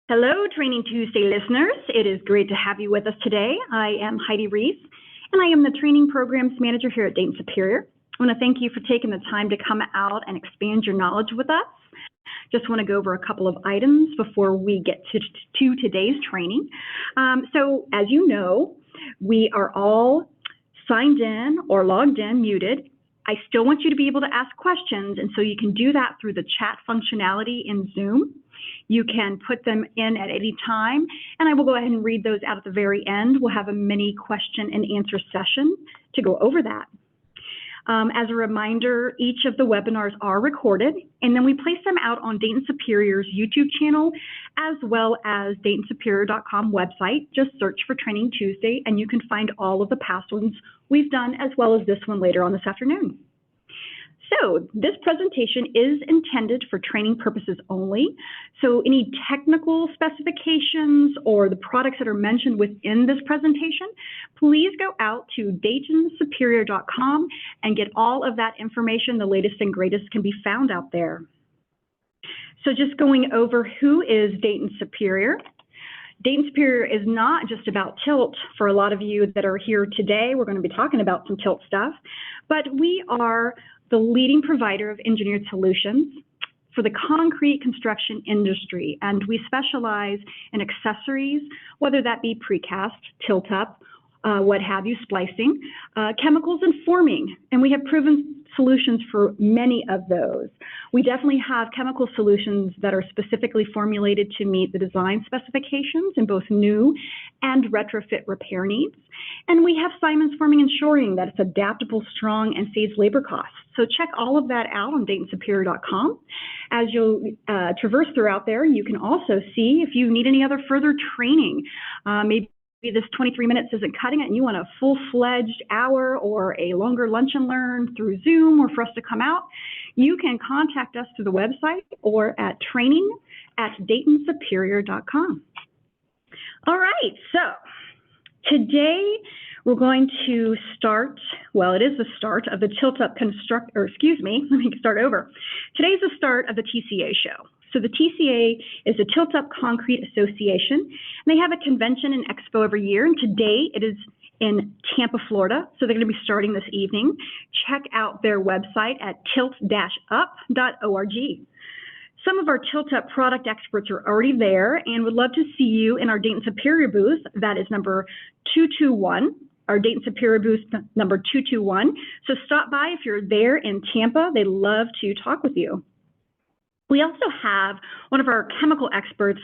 Hello, Training Tuesday listeners. It is great to have you with us today. I am Heidi Reese, and I am the Training Programs Manager here at Dayton Superior. I want to thank you for taking the time to come out and expand your knowledge with us. Just want to go over a couple of items before we get to today's training. So as you know, we are all signed in or logged in, muted. I still want you to be able to ask questions, and so you can do that through the chat functionality in Zoom. You can put them in at any time, and I will go ahead and read those out at the very end. We'll have a mini question and answer session to go over that. As a reminder, each of the webinars are recorded, and then we place them out on Dayton Superior's YouTube channel, as well as DaytonSuperior.com website. Just search for Training Tuesday, and you can find all of the past ones we've done, as well as this one later on this afternoon. So this presentation is intended for training purposes only. So any technical specifications or the products that are mentioned within this presentation, please go out to DaytonSuperior.com and get all of that information. The latest and greatest can be found out there. So just going over who is Dayton Superior. Dayton Superior is not just about tilt. For a lot of you that are here today, we're going to be talking about some tilt stuff, but we are the leading provider of engineered solutions for the concrete construction industry, and we specialize in accessories, whether that be precast, tilt-up, what have you, splicing, chemicals and forming, and we have proven solutions for many of those. We definitely have chemical solutions that are specifically formulated to meet the design specifications in both new and retrofit repair needs. And we have Simon's Forming and Shoring that is adaptable, strong, and saves labor costs. So check all of that out on DaytonSuperior.com. As you'll traverse throughout there, you can also see if you need any other further training. Maybe this 23 minutes isn't cutting it and you want a full-fledged hour or a longer lunch and learn through Zoom or for us to come out, you can contact us through the website or at training@DaytonSuperior.com. All right, so today we're going to start, well, it is the start of the tilt-up let me start over. Today's the start of the TCA show. So the TCA is the Tilt-Up Concrete Association, and they have a convention and expo every year, and today it is in Tampa, Florida, so they're going to be starting this evening. Check out their website at tilt-up.org. Some of our tilt-up product experts are already there and would love to see you in our Dayton Superior booth. That is number 221. Our Dayton Superior booth number 221. So stop by if you're there in Tampa. They'd love to talk with you. We also have one of our chemical experts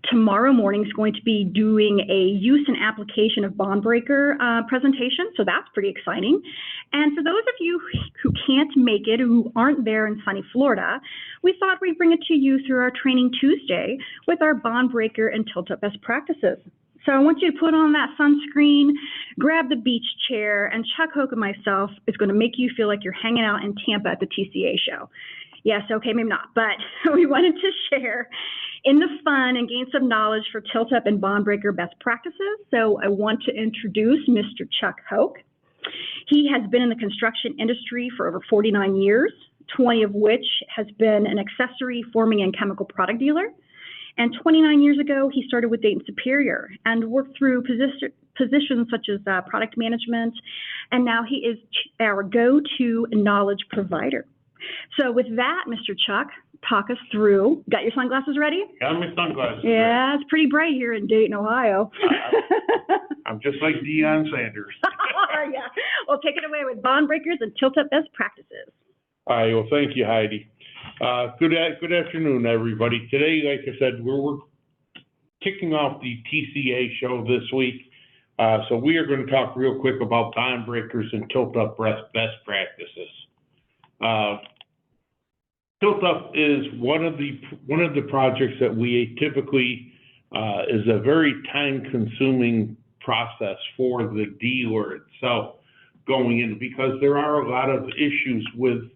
tomorrow morning is going to be doing a use and application of bond breaker presentation, so that's pretty exciting. And for those of you who can't make it, who aren't there in sunny Florida, we thought we'd bring it to you through our Training Tuesday with our bond breaker and tilt-up best practices. So I want you to put on that sunscreen, grab the beach chair, and Chuck Hoke and myself is going to make you feel like you're hanging out in Tampa at the TCA show. Yes, okay, maybe not, but we wanted to share in the fun and gain some knowledge for tilt-up and bond breaker best practices. So I want to introduce Mr. Chuck Hoke. He has been in the construction industry for over 49 years, 20 of which has been an accessory, forming, and chemical product dealer. And 29 years ago, he started with Dayton Superior and worked through positions such as product management, and now he is our go-to knowledge provider. So with that, Mr. Chuck, talk us through. Got your sunglasses ready? Got my sunglasses Yeah, it's pretty bright here in Dayton, Ohio. I'm just like Deion Sanders. Yeah. Well, take it away with bond breakers and tilt-up best practices. All right. Well, thank you, Heidi. Good afternoon, everybody. Today, like I said, we're kicking off the TCA show this week. So we are going to talk real quick about bond breakers and tilt-up best practices. Tilt-up is one of the projects that we typically is a very time-consuming process for the dealer itself going in, because there are a lot of issues with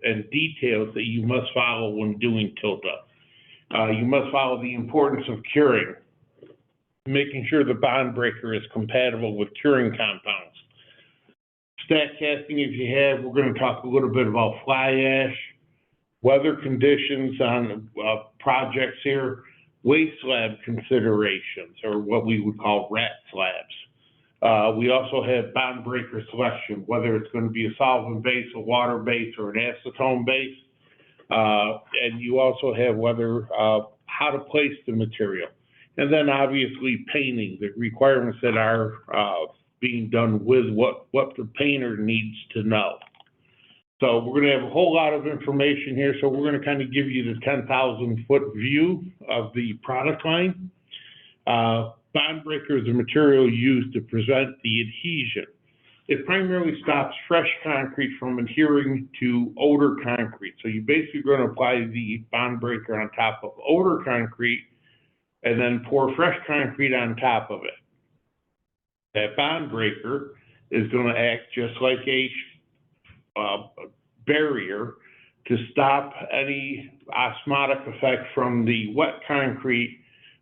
and details that you must follow when doing tilt-up. You must follow the importance of curing, making sure the bond breaker is compatible with curing compounds. Stack casting, if you have, we're going to talk a little bit about fly ash, weather conditions on projects here, waste slab considerations, or what we would call rat slabs. We also have bond breaker selection, whether it's going to be a solvent base, a water base, or an acetone base. And you also have how to place the material. And then obviously painting, the requirements that are being done with what the painter needs to know. So we're going to have a whole lot of information here. So we're going to kind of give you the 10,000-foot view of the product line. Bond breaker is a material used to prevent the adhesion. It primarily stops fresh concrete from adhering to older concrete. So you're basically going to apply the bond breaker on top of older concrete and then pour fresh concrete on top of it. That bond breaker is going to act just like a barrier to stop any osmotic effect from the wet concrete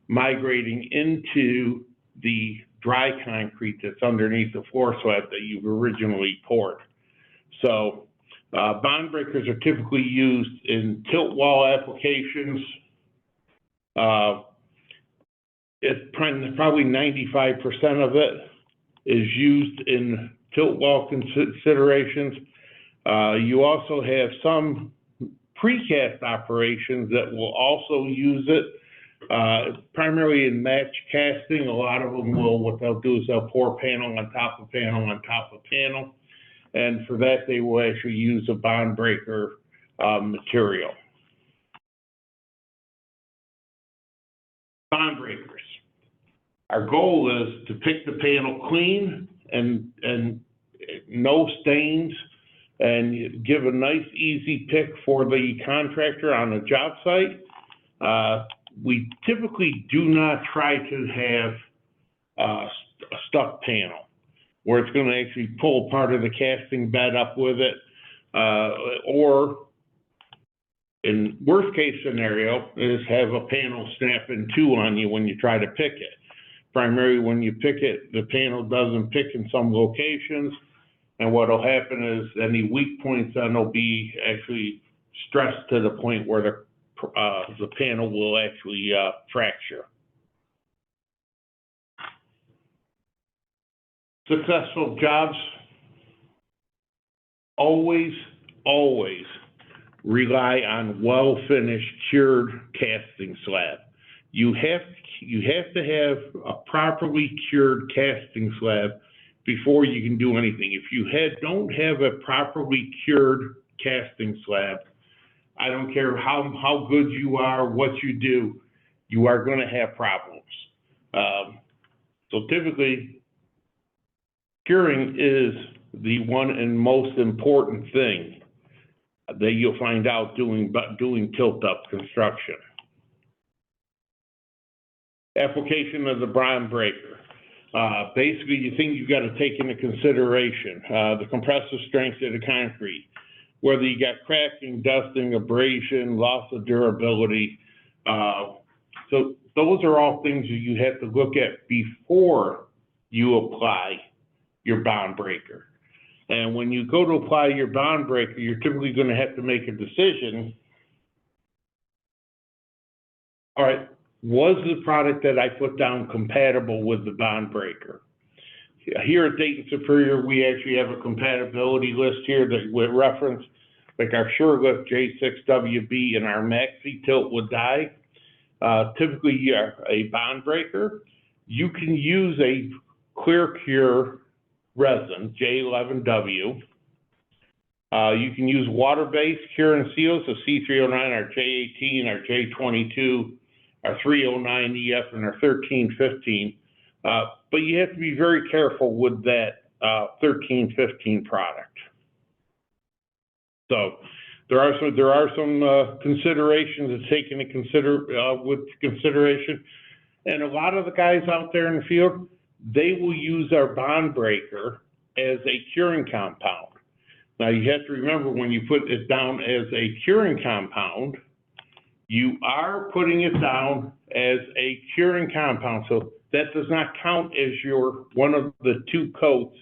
migrating into the dry concrete that's underneath the floor slab that you've originally poured. So bond breakers are typically used in tilt wall applications. It's probably 95% of it is used in tilt wall considerations. You also have some precast operations that will also use it, primarily in match casting. A lot of them will, what they'll do is they'll pour panel on top of panel on top of panel. And for that, they will actually use a bond breaker material. Bond breakers. Our goal is to pick the panel clean and no stains, and give a nice, easy pick for the contractor on a job site. We typically do not try to have a stuck panel where it's going to actually pull part of the casting bed up with it, or in worst case scenario is have a panel snap in two on you when you try to pick it. Primarily when you pick it, the panel doesn't pick in some locations, and what will happen is any weak points then will be actually stressed to the point where the panel will actually fracture. Successful jobs always rely on well-finished, cured casting slab. You have to have a properly cured casting slab before you can do anything. If you don't have a properly cured casting slab, I don't care how good you are, what you do, you are going to have problems. So typically, curing is the one and most important thing that you'll find out doing tilt-up construction. Application of the bond breaker. Basically, the thing you've got to take into consideration, the compressive strength of the concrete, whether you got cracking, dusting, abrasion, loss of durability. So those are all things that you have to look at before you apply your bond breaker. And when you go to apply your bond breaker, you're typically going to have to make a decision. All right, was the product that I put down compatible with the bond breaker? Here at Dayton Superior, we actually have a compatibility list here that we reference, like our SureLift J6WB and our Maxi Tilt with die. Typically, a bond breaker. You can use a clear cure resin, J11W. You can use water-based cure and seal, so C309, our J18, our J22, our 309EF, and our 1315. But you have to be very careful with that 1315 product. So there are some considerations to take into consideration, and a lot of the guys out there in the field, they will use our bond breaker as a curing compound. Now you have to remember, when you put it down as a curing compound, you are putting it down as a curing compound. So that does not count as one of the two coats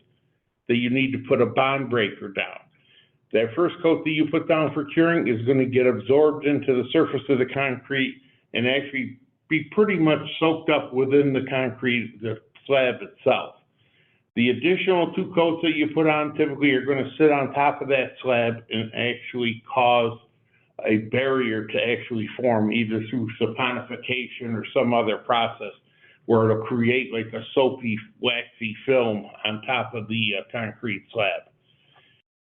that you need to put a bond breaker down. That first coat that you put down for curing is going to get absorbed into the surface of the concrete and actually be pretty much soaked up within the concrete, the slab itself. The additional 2 coats that you put on typically are going to sit on top of that slab and actually cause a barrier to actually form either through saponification or some other process where it'll create like a soapy, waxy film on top of the concrete slab.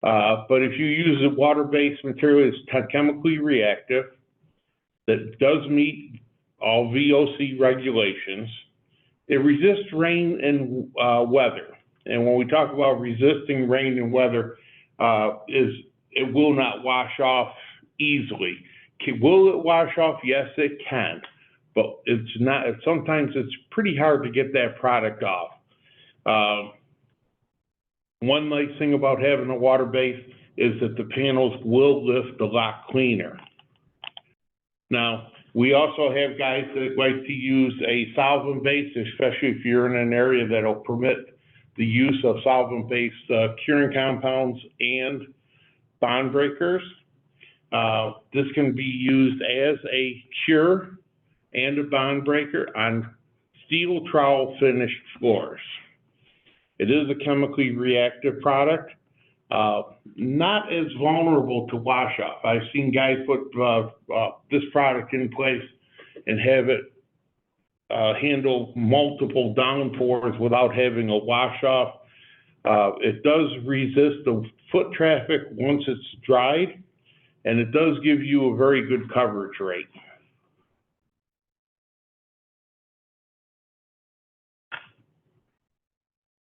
But if you use a water-based material, it's chemically reactive, that does meet all VOC regulations. It resists rain and weather. And when we talk about resisting rain and weather, it will not wash off easily. Will it wash off? Yes, it can. But it's not. Sometimes it's pretty hard to get that product off. One nice thing about having a water base is that the panels will lift a lot cleaner. Now, we also have guys that like to use a solvent base, especially if you're in an area that'll permit the use of solvent-based curing compounds and bond breakers. This can be used as a cure and a bond breaker on steel trowel finished floors. It is a chemically reactive product, not as vulnerable to wash off. I've seen guys put this product in place and have it handle multiple downpours without having a wash off. It does resist the foot traffic once it's dried, and it does give you a very good coverage rate.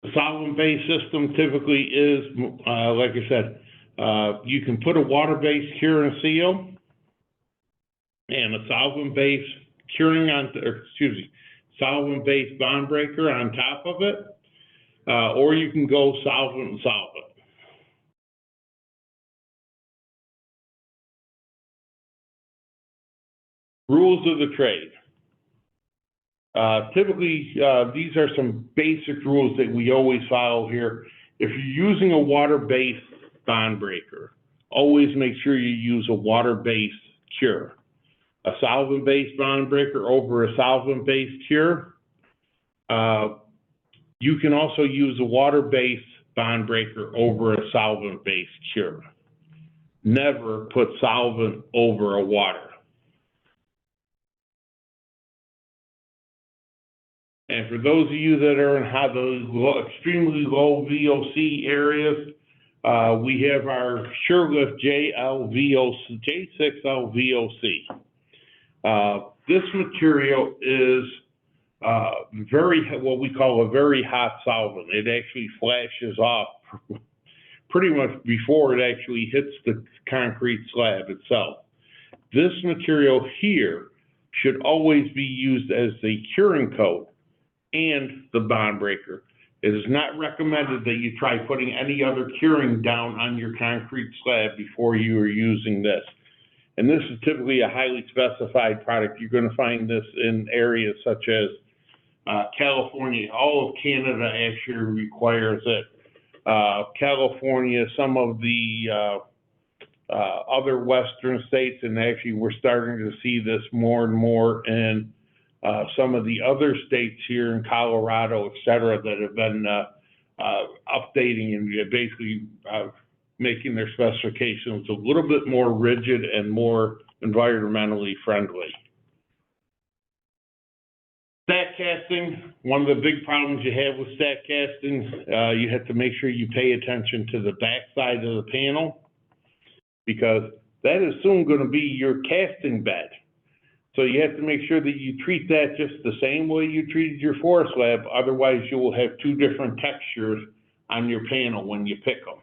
The solvent-based system typically is, like I said, you can put a water-based cure and seal and a solvent-based solvent-based bond breaker on top of it, or you can go solvent and solvent. Rules of the trade. Typically, these are some basic rules that we always follow here. If you're using a water-based bond breaker, always make sure you use a water-based cure. A solvent-based bond breaker over a solvent-based cure. You can also use a water-based bond breaker over a solvent-based cure. Never put solvent over a water. And for those of you that are in those extremely low VOC areas, we have our SureLift J6L VOC. This material is what we call a very hot solvent. It actually flashes off pretty much before it actually hits the concrete slab itself. This material here should always be used as the curing coat and the bond breaker. It is not recommended that you try putting any other curing down on your concrete slab before you are using this. And this is typically a highly specified product. You're going to find this in areas such as California. All of Canada actually requires it. California, some of the other Western states, and actually we're starting to see this more and more in some of the other states here in Colorado, et cetera, that have been updating and basically making their specifications a little bit more rigid and more environmentally friendly. Stack casting, one of the big problems you have with stack casting, you have to make sure you pay attention to the back side of the panel, because that is soon going to be your casting bed. So you have to make sure that you treat that just the same way you treated your floor slab. Otherwise, you will have two different textures on your panel when you pick them.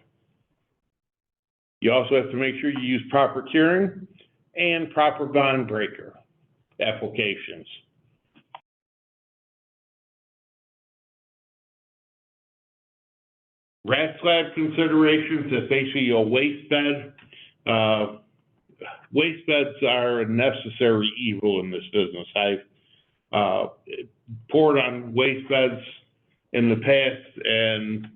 You also have to make sure you use proper curing and proper bond breaker applications. Rat slab considerations is basically a waste bed. Waste beds are a necessary evil in this business. I've poured on waste beds in the past, and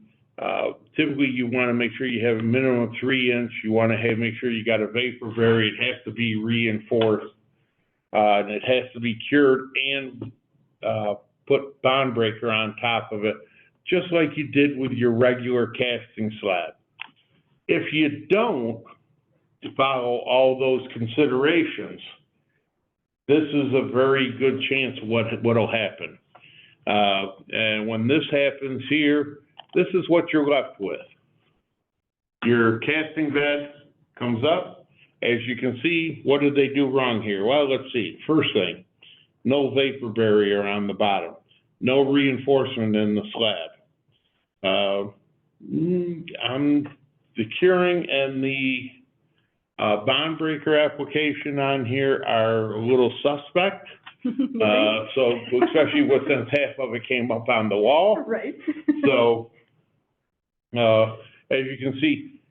typically you want to make sure you have a minimum of 3 inch. You want to make sure you got a vapor barrier. It has to be reinforced. and it has to be cured and put bond breaker on top of it, just like you did with your regular casting slab. If you don't follow all those considerations, this is a very good chance what'll happen. And when this happens here, this is what you're left with. Your casting bed comes up. As you can see, what did they do wrong here? Well, let's see. First thing, no vapor barrier on the bottom, no reinforcement in the slab. The curing and the bond breaker application on here are a little suspect. So especially since half of it came up on the wall. Right. So as you can see,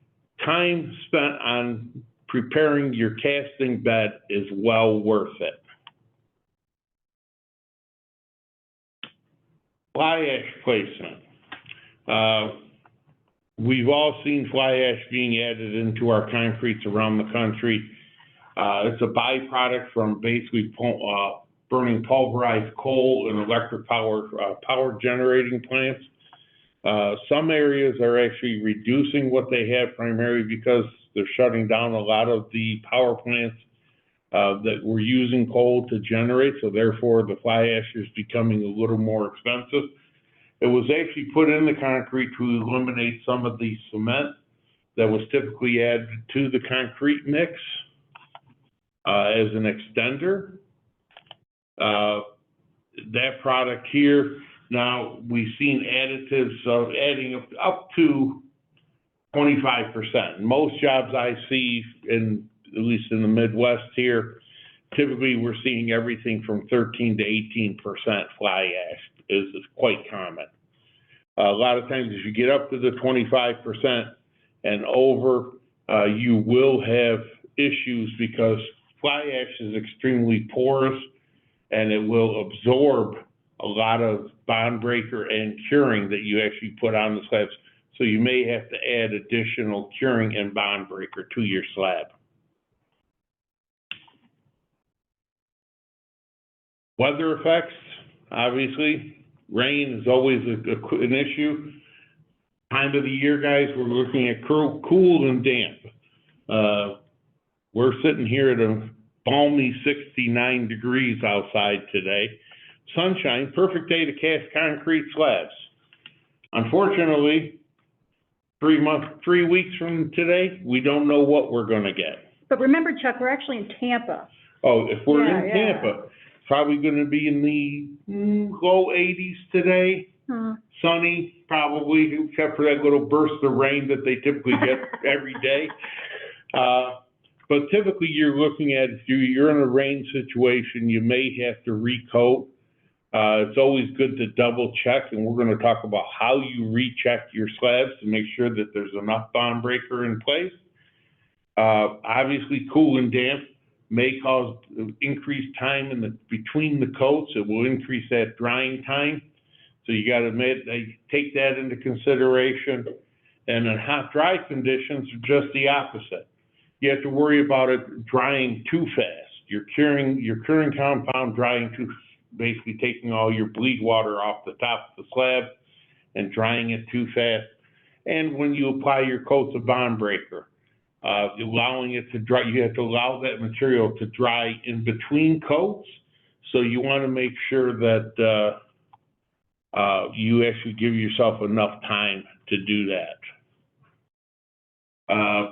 time spent on preparing your casting bed is well worth it. Fly ash placement. We've all seen fly ash being added into our concretes around the country. It's a byproduct from basically burning pulverized coal in electric power generating plants. Some areas are actually reducing what they have primarily because they're shutting down a lot of the power plants that were using coal to generate, so therefore the fly ash is becoming a little more expensive. It was actually put in the concrete to eliminate some of the cement that was typically added to the concrete mix as an extender. That product here, now we've seen additives of adding up to 25%. Most jobs I see, at least in the Midwest here, typically we're seeing everything from 13 to 18% fly ash is quite common. A lot of times as you get up to the 25% and over, you will have issues because fly ash is extremely porous and it will absorb a lot of bond breaker and curing that you actually put on the slabs. So you may have to add additional curing and bond breaker to your slab. Weather effects, obviously, rain is always an issue. Time of the year, guys, we're looking at cool and damp. We're sitting here at a balmy 69 degrees outside today. Sunshine, perfect day to cast concrete slabs. Unfortunately, 3 weeks from today, we don't know what we're going to get. But remember, Chuck, we're actually in Tampa. Oh, if we're in Tampa, it's probably going to be in the low 80s today. Sunny, probably, except for that little burst of rain that they typically get every day. But typically, you're looking at, if you're in a rain situation, you may have to recoat. It's always good to double check, and we're going to talk about how you recheck your slabs to make sure that there's enough bond breaker in place. Obviously, cool and damp may cause increased time between the coats. It will increase that drying time. So you got to take that into consideration. And in hot, dry conditions, just the opposite. You have to worry about it drying too fast. Your curing compound drying too fast. Basically taking all your bleed water off the top of the slab and drying it too fast. And when you apply your coats of bond breaker, allowing it to dry, you have to allow that material to dry in between coats. So you want to make sure that you actually give yourself enough time to do that.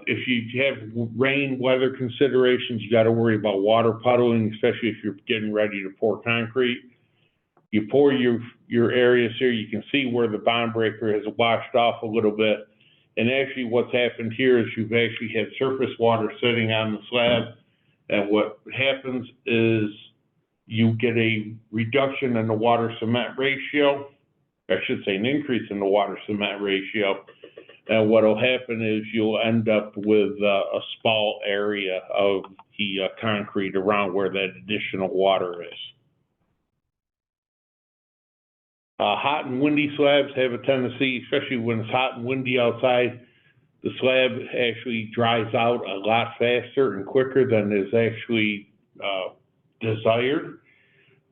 If you have rain weather considerations, you got to worry about water puddling, especially if you're getting ready to pour concrete. You pour your areas here, you can see where the bond breaker has washed off a little bit. And actually what's happened here is you've actually had surface water sitting on the slab. And what happens is you get a reduction in the water cement ratio. I should say an increase in the water cement ratio. And what will happen is you'll end up with a small area of the concrete around where that additional water is. Hot and windy slabs have a tendency, especially when it's hot and windy outside, the slab actually dries out a lot faster and quicker than is actually desired.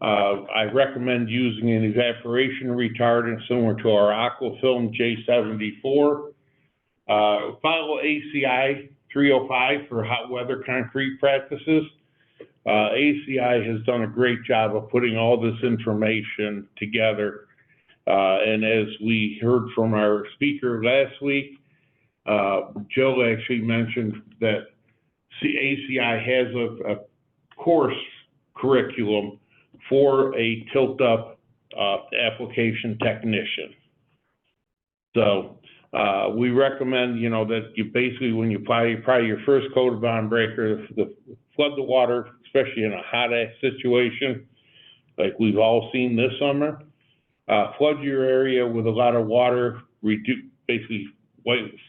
I recommend using an evaporation retardant similar to our Aquafilm J74. Follow ACI 305 for hot weather concrete practices. ACI has done a great job of putting all this information together. And as we heard from our speaker last week, Joe actually mentioned that ACI has a course curriculum for a tilt-up application technician. So we recommend, you know, that you basically, when you apply your first coat of bond breaker, flood the water, especially in a hot situation, like we've all seen this summer. Flood your area with a lot of water, basically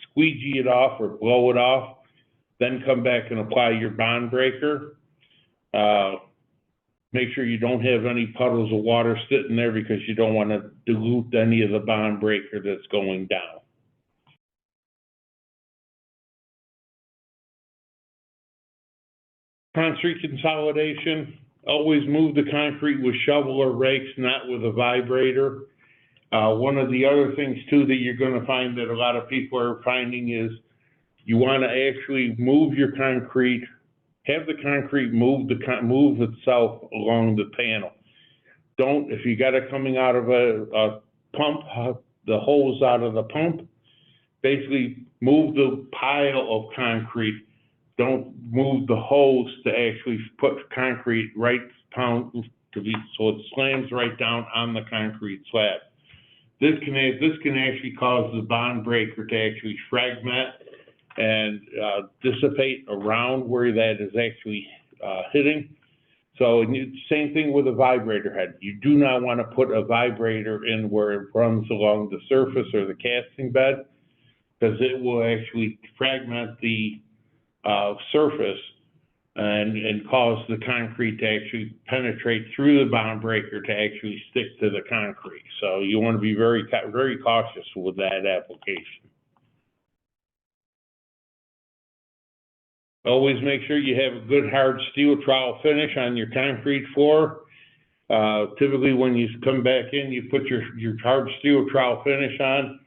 squeegee it off or blow it off, then come back and apply your bond breaker. Make sure you don't have any puddles of water sitting there because you don't want to dilute any of the bond breaker that's going down. Concrete consolidation, always move the concrete with shovel or rakes, not with a vibrator. One of the other things too that you're going to find that a lot of people are finding is you want to actually move your concrete, have the concrete move itself along the panel. Don't, if you got it coming out of a pump, the hose out of the pump, basically move the pile of concrete. Don't move the hose to actually put concrete right down so it slams right down on the concrete slab. This can actually cause the bond breaker to actually fragment and dissipate around where that is actually hitting. So same thing with a vibrator head. You do not want to put a vibrator in where it runs along the surface or the casting bed, because it will actually fragment the surface and cause the concrete to actually penetrate through the bond breaker to actually stick to the concrete. So you want to be very cautious with that application. Always make sure you have a good hard steel trowel finish on your concrete floor. Typically when you come back in, you put your hard steel trowel finish on,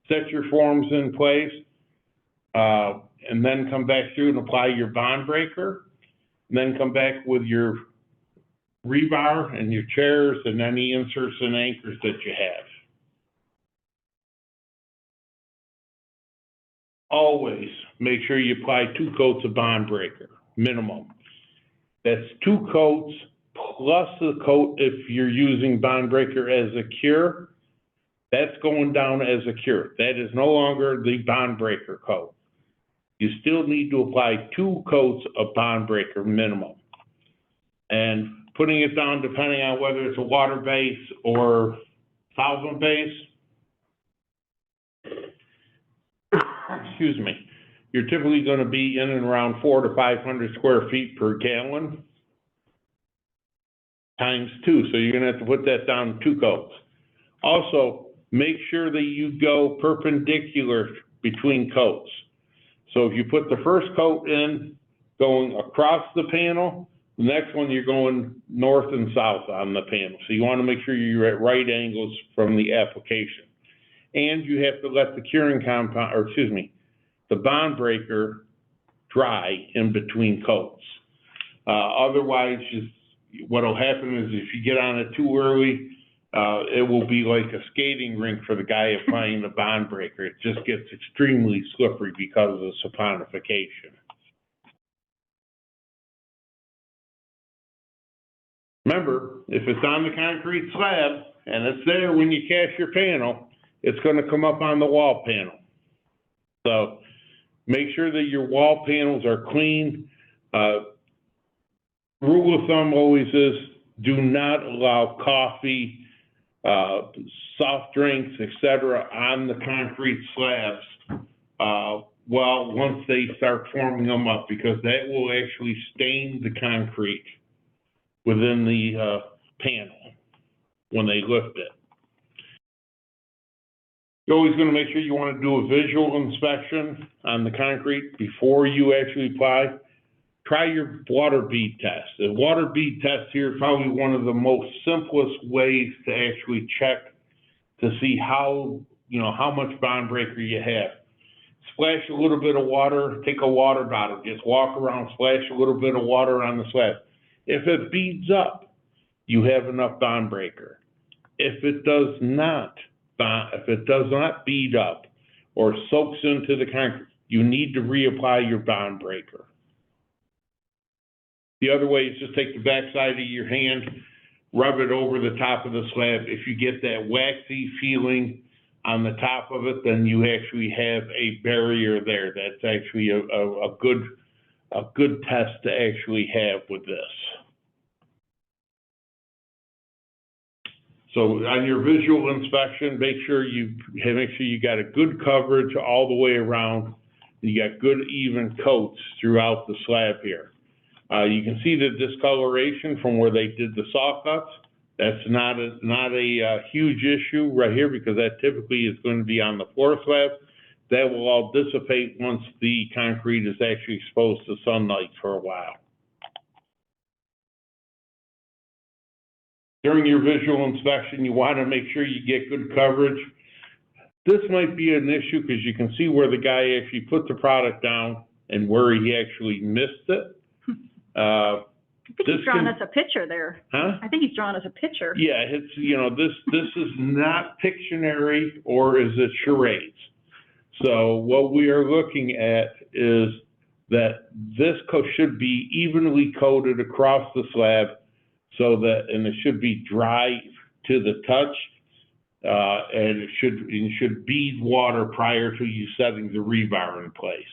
set your forms in place, and then come back through and apply your bond breaker, and then come back with your rebar and your chairs and any inserts and anchors that you have. Always make sure you apply 2 coats of bond breaker, minimum. That's 2 coats plus the coat if you're using bond breaker as a cure. That's going down as a cure. That is no longer the bond breaker coat. You still need to apply 2 coats of bond breaker minimum. And putting it down depending on whether it's a water base or solvent base, excuse me, you're typically going to be in and around 400 to 500 square feet per gallon times 2. So you're going to have to put that down 2 coats. Also, make sure that you go perpendicular between coats. So if you put the first coat in going across the panel, the next one you're going north and south on the panel. So you want to make sure you're at right angles from the application. And you have to let the curing compound, or excuse me, the bond breaker dry in between coats. Otherwise, what will happen is if you get on it too early, it will be like a skating rink for the guy applying the bond breaker. It just gets extremely slippery because of the saponification. Remember, if it's on the concrete slab and it's there when you cast your panel, it's going to come up on the wall panel. So make sure that your wall panels are clean. Rule of thumb always is do not allow coffee, soft drinks, etc. on the concrete slabs once they start forming them up, because that will actually stain the concrete within the panel when they lift it. You're always going to make sure you want to do a visual inspection on the concrete before you actually apply. try your water bead test. The water bead test here is probably one of the most simplest ways to actually check to see how, how much bond breaker you have. Splash a little bit of water, take a water bottle, just walk around, splash a little bit of water on the slab. If it beads up, you have enough bond breaker. If it does not bead up or soaks into the concrete, you need to reapply your bond breaker. The other way is just take the back side of your hand, rub it over the top of the slab. If you get that waxy feeling on the top of it, then you actually have a barrier there. That's actually a good test to actually have with this. So on your visual inspection, make sure you got a good coverage all the way around. You got good even coats throughout the slab here. You can see the discoloration from where they did the saw cuts. That's not a huge issue right here because that typically is going to be on the floor slab. That will all dissipate once the concrete is actually exposed to sunlight for a while. During your visual inspection, you want to make sure you get good coverage. This might be an issue because you can see where the guy actually put the product down and where he actually missed it. I think he's drawing us a picture there. Huh? I think he's drawing us a picture. Yeah, it's, this is not Pictionary or is it charades. So what we are looking at is that this should be evenly coated across the slab and it should be dry to the touch, and it should bead water prior to you setting the rebar in place.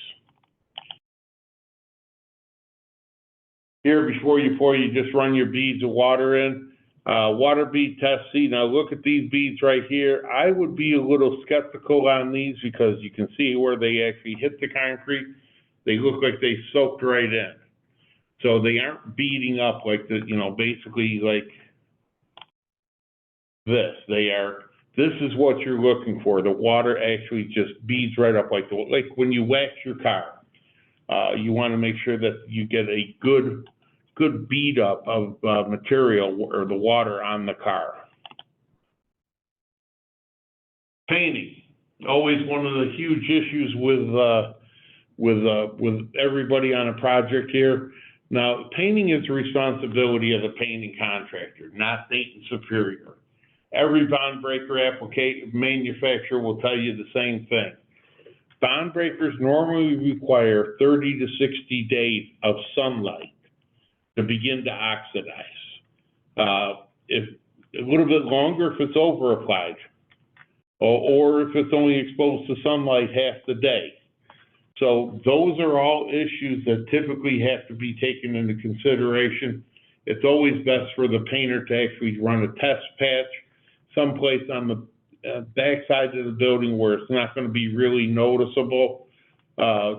Here, before you just run your beads of water in. Water bead test. See, now look at these beads right here. I would be a little skeptical on these because you can see where they actually hit the concrete. They look like they soaked right in. So they aren't beading up like basically like this. This is what you're looking for. The water actually just beads right up like when you wax your car. You want to make sure that you get a good bead up of material or the water on the car. Painting, always one of the huge issues with everybody on a project here. Now, painting is the responsibility of the painting contractor, not Dayton Superior. Every bond breaker manufacturer will tell you the same thing. Bond breakers normally require 30 to 60 days of sunlight to begin to oxidize. If a little bit longer if it's over applied, or if it's only exposed to sunlight half the day. So those are all issues that typically have to be taken into consideration. It's always best for the painter to actually run a test patch someplace on the back side of the building where it's not going to be really noticeable,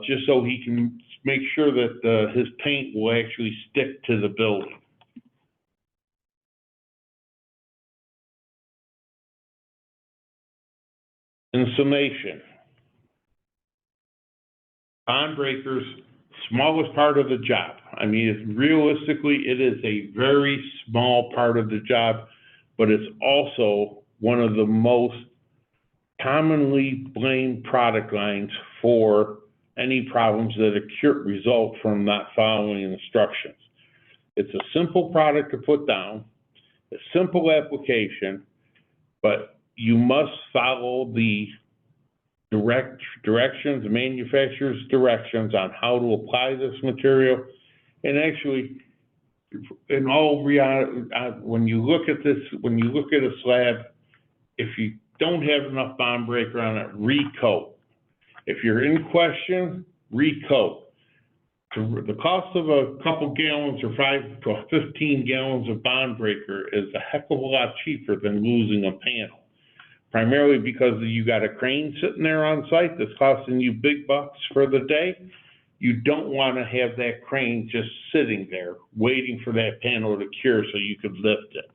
just so he can make sure that his paint will actually stick to the building. In summation, bond breakers, smallest part of the job. I mean, realistically, it is a very small part of the job, but it's also one of the most commonly blamed product lines for any problems that result from not following instructions. It's a simple product to put down, a simple application, but you must follow the directions, the manufacturer's directions on how to apply this material. And actually, in all reality, when you look at a slab, if you don't have enough bond breaker on it, recoat. If you're in question, recoat. The cost of a couple gallons or 5 to 15 gallons of bond breaker is a heck of a lot cheaper than losing a panel. Primarily because you got a crane sitting there on site that's costing you big bucks for the day. You don't want to have that crane just sitting there waiting for that panel to cure so you could lift it.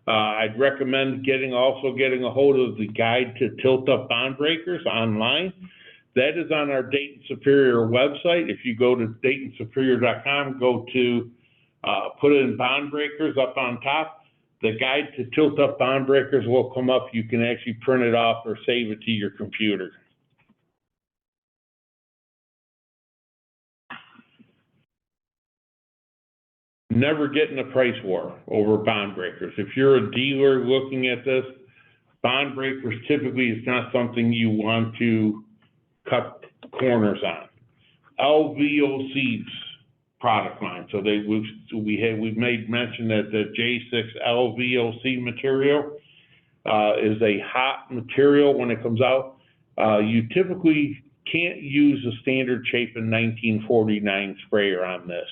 I'd recommend getting a hold of the guide to tilt up bond breakers online. That is on our Dayton Superior website. If you go to DaytonSuperior.com, go to put in bond breakers up on top. The guide to tilt up bond breakers will come up. You can actually print it off or save it to your computer. Never get in a price war over bond breakers. If you're a dealer looking at this, bond breakers typically is not something you want to cut corners on. LVOC's product line. So we've made mention that the J6 LVOC material is a hot material when it comes out. You typically can't use a standard Chapin 1949 sprayer on this.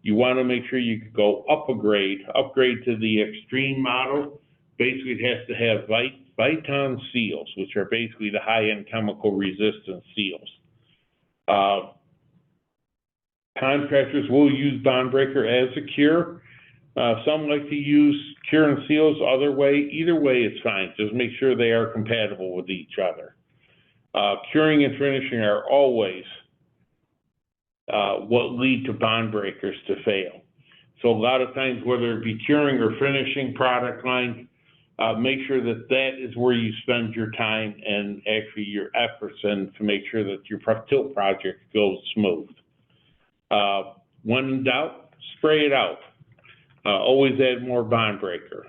You want to make sure you could go upgrade to the extreme model. Basically, it has to have Viton seals, which are basically the high-end chemical resistant seals. Contractors will use bond breaker as a cure. Some like to use cure and seals either way it's fine. Just make sure they are compatible with each other. Curing and finishing are always what lead to bond breakers to fail. So a lot of times, whether it be curing or finishing product lines, make sure that that is where you spend your time and actually your efforts, and to make sure that your tilt project goes smooth. When in doubt, spray it out. Always add more bond breaker.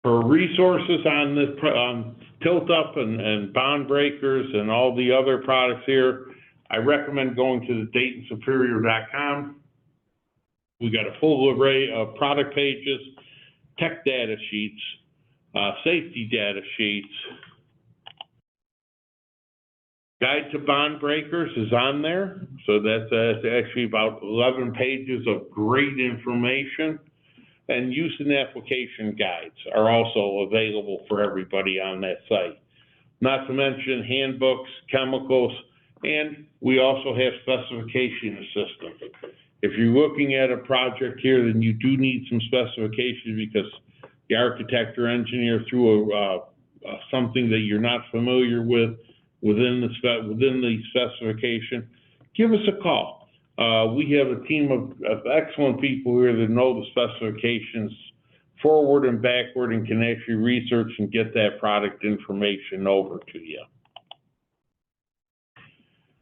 For resources on this tilt up and bond breakers and all the other products here, I recommend going to the DaytonSuperior.com. We got a full array of product pages, tech data sheets, safety data sheets. Guide to bond breakers is on there. So that's actually about 11 pages of great information. And use and application guides are also available for everybody on that site. Not to mention handbooks, chemicals, and we also have specification assistance. If you're looking at a project here, then you do need some specifications because the architect or engineer threw something that you're not familiar with within the specification. Give us a call. We have a team of excellent people here that know the specifications forward and backward and can actually research and get that product information over to you.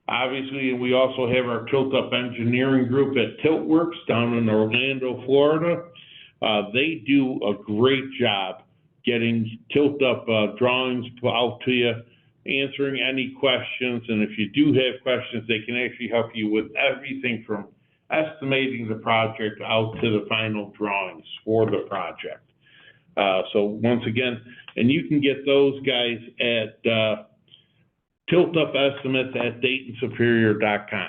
Obviously, we also have our tilt-up engineering group at TiltWorks down in Orlando, Florida. They do a great job getting tilt-up drawings out to you, answering any questions, and if you do have questions, they can actually help you with everything from estimating the project out to the final drawings for the project. So once again, and you can get those guys at tilt-up estimates at DaytonSuperior.com.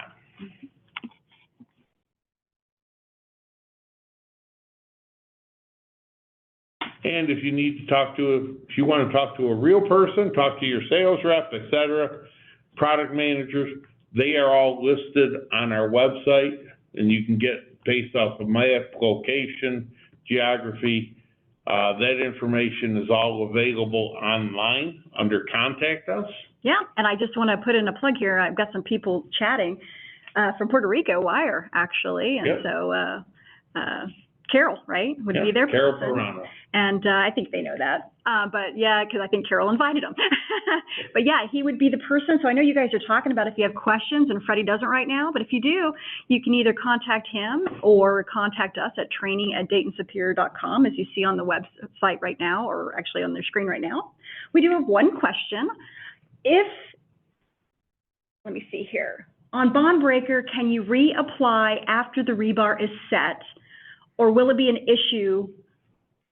And if you need to if you want to talk to a real person, talk to your sales rep, etc., product managers, they are all listed on our website, and you can get based off of map, location, geography. That information is all available online under Contact Us. Yeah, and I just want to put in a plug here. I've got some people chatting from Puerto Rico, Wire, actually, and yep. So Carol, right, would be their Carol Perano. And I think they know that. But yeah, because I think Carol invited him. But yeah, he would be the person. So I know you guys are talking about if you have questions, and Freddie doesn't right now, but if you do, you can either contact him or contact us at training@DaytonSuperior.com, as you see on the website right now, or actually on their screen right now. We do have one question. Let me see here. On bond breaker, can you reapply after the rebar is set? Or will it be an issue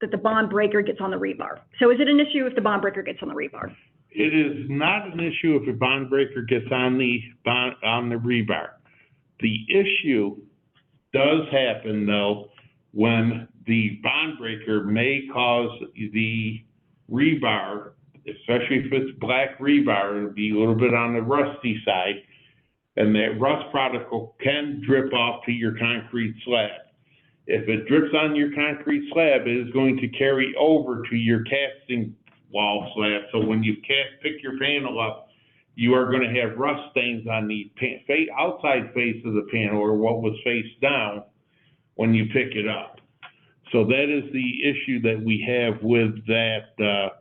that the bond breaker gets on the rebar? So is it an issue if the bond breaker gets on the rebar? It is not an issue if the bond breaker gets on the rebar. The issue does happen, though, when the bond breaker may cause the rebar, especially if it's black rebar, it'll be a little bit on the rusty side, and that rust particle can drip off to your concrete slab. If it drips on your concrete slab, it is going to carry over to your casting wall slab. So when you pick your panel up, you are going to have rust stains on the outside face of the panel, or what was face down, when you pick it up. So that is the issue that we have with that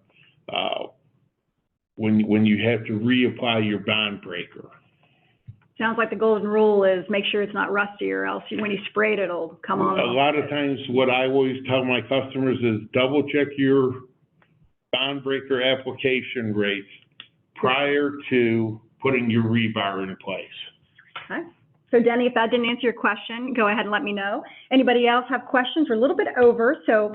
when you have to reapply your bond breaker. Sounds like the golden rule is make sure it's not rusty, or else when you spray it, it'll come on. A lot of times what I always tell my customers is double check your bond breaker application rates prior to putting your rebar in place. Okay. So Denny, if that didn't answer your question, go ahead and let me know. Anybody else have questions? We're a little bit over, so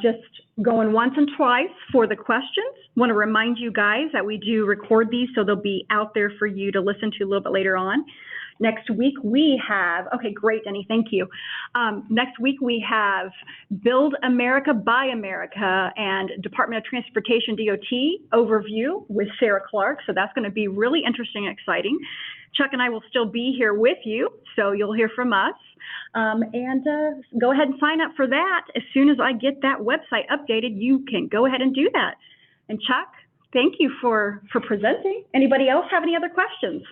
just going once and twice for the questions. Want to remind you guys that we do record these, so they'll be out there for you to listen to a little bit later on. Next week we have, okay, great, Denny, thank you. Next week we have Build America, Buy America, and Department of Transportation DOT overview with Sarah Clark. So that's going to be really interesting and exciting. Chuck and I will still be here with you, so you'll hear from us. Go ahead and sign up for that. As soon as I get that website updated, you can go ahead and do that. And Chuck, thank you for presenting. Anybody else have any other questions?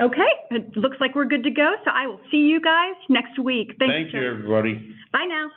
Okay, it looks like we're good to go, so I will see you guys next week. Thank you, everybody. Bye now.